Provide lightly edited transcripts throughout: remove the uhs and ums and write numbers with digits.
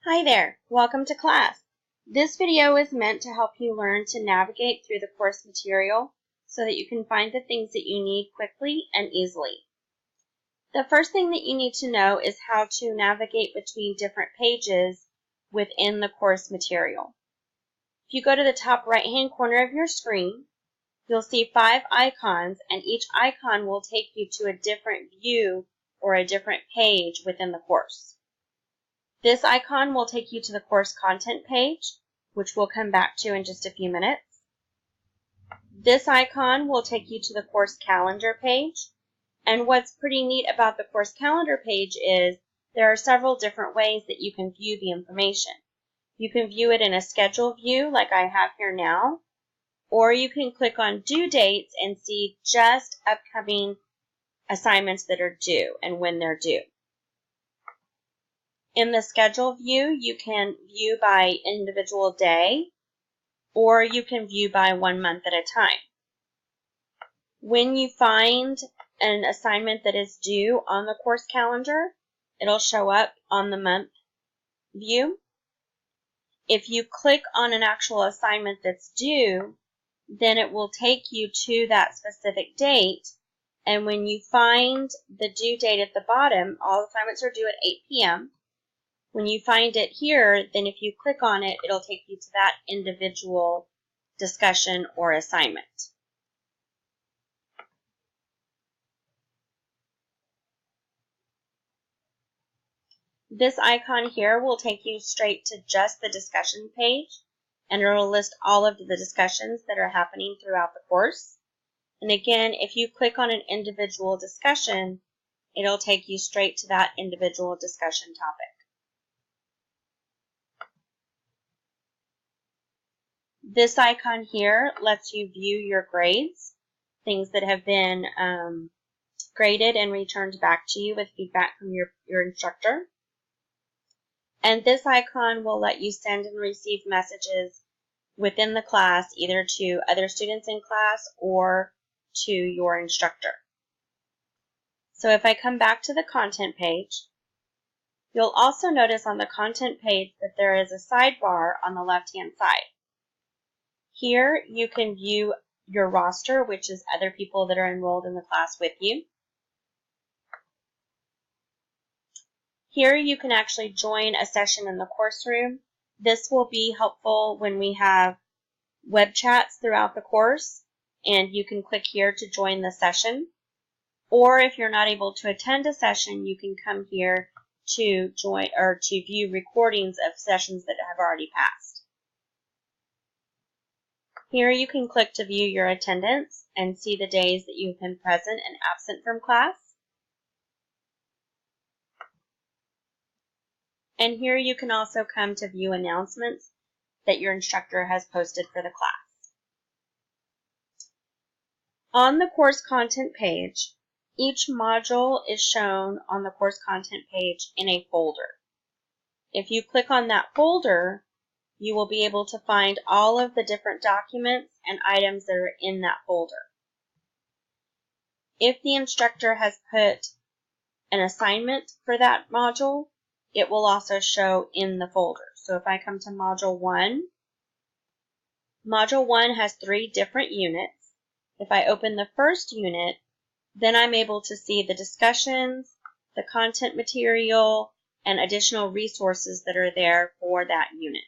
Hi there, welcome to class. This video is meant to help you learn to navigate through the course material so that you can find the things that you need quickly and easily. The first thing that you need to know is how to navigate between different pages within the course material. If you go to the top right-hand corner of your screen, you'll see 5 icons, and each icon will take you to a different view or a different page within the course. This icon will take you to the course content page, which we'll come back to in just a few minutes. This icon will take you to the course calendar page. And what's pretty neat about the course calendar page is there are several different ways that you can view the information. You can view it in a schedule view like I have here now, or you can click on due dates and see just upcoming assignments that are due and when they're due. In the schedule view, you can view by individual day, or you can view by 1 month at a time. When you find an assignment that is due on the course calendar, it'll show up on the month view. If you click on an actual assignment that's due, then it will take you to that specific date. And when you find the due date at the bottom, all assignments are due at 8 p.m. When you find it here, then if you click on it, it'll take you to that individual discussion or assignment. This icon here will take you straight to just the discussion page, and it will list all of the discussions that are happening throughout the course. And again, if you click on an individual discussion, it'll take you straight to that individual discussion topic. This icon here lets you view your grades, things that have been graded and returned back to you with feedback from your instructor. And this icon will let you send and receive messages within the class, either to other students in class or to your instructor. So if I come back to the content page, you'll also notice on the content page that there is a sidebar on the left-hand side. Here you can view your roster, which is other people that are enrolled in the class with you. Here you can actually join a session in the course room. This will be helpful when we have web chats throughout the course, and you can click here to join the session. Or if you're not able to attend a session, you can come here to join or to view recordings of sessions that have already passed. Here you can click to view your attendance and see the days that you've been present and absent from class. And here you can also come to view announcements that your instructor has posted for the class. On the course content page, each module is shown on the course content page in a folder. If you click on that folder, you will be able to find all of the different documents and items that are in that folder. If the instructor has put an assignment for that module, it will also show in the folder. So if I come to Module 1 has 3 different units. If I open the first unit, then I'm able to see the discussions, the content material, and additional resources that are there for that unit.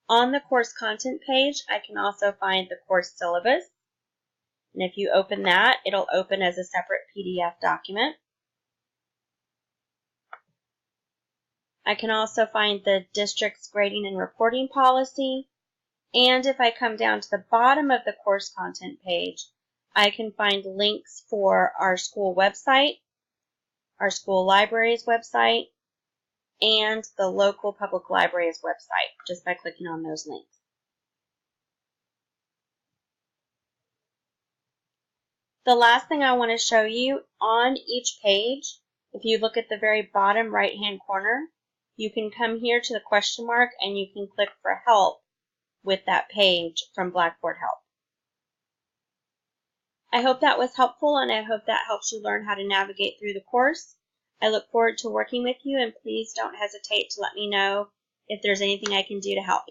On the course content page, I can also find the course syllabus. And if you open that, it'll open as a separate PDF document. I can also find the district's grading and reporting policy. And if I come down to the bottom of the course content page, I can find links for our school website, our school library's website, and the local public library's website, just by clicking on those links. The last thing I want to show you, on each page, if you look at the very bottom right-hand corner, you can come here to the question mark and you can click for help with that page from Blackboard Help. I hope that was helpful, and I hope that helps you learn how to navigate through the course. I look forward to working with you, and please don't hesitate to let me know if there's anything I can do to help.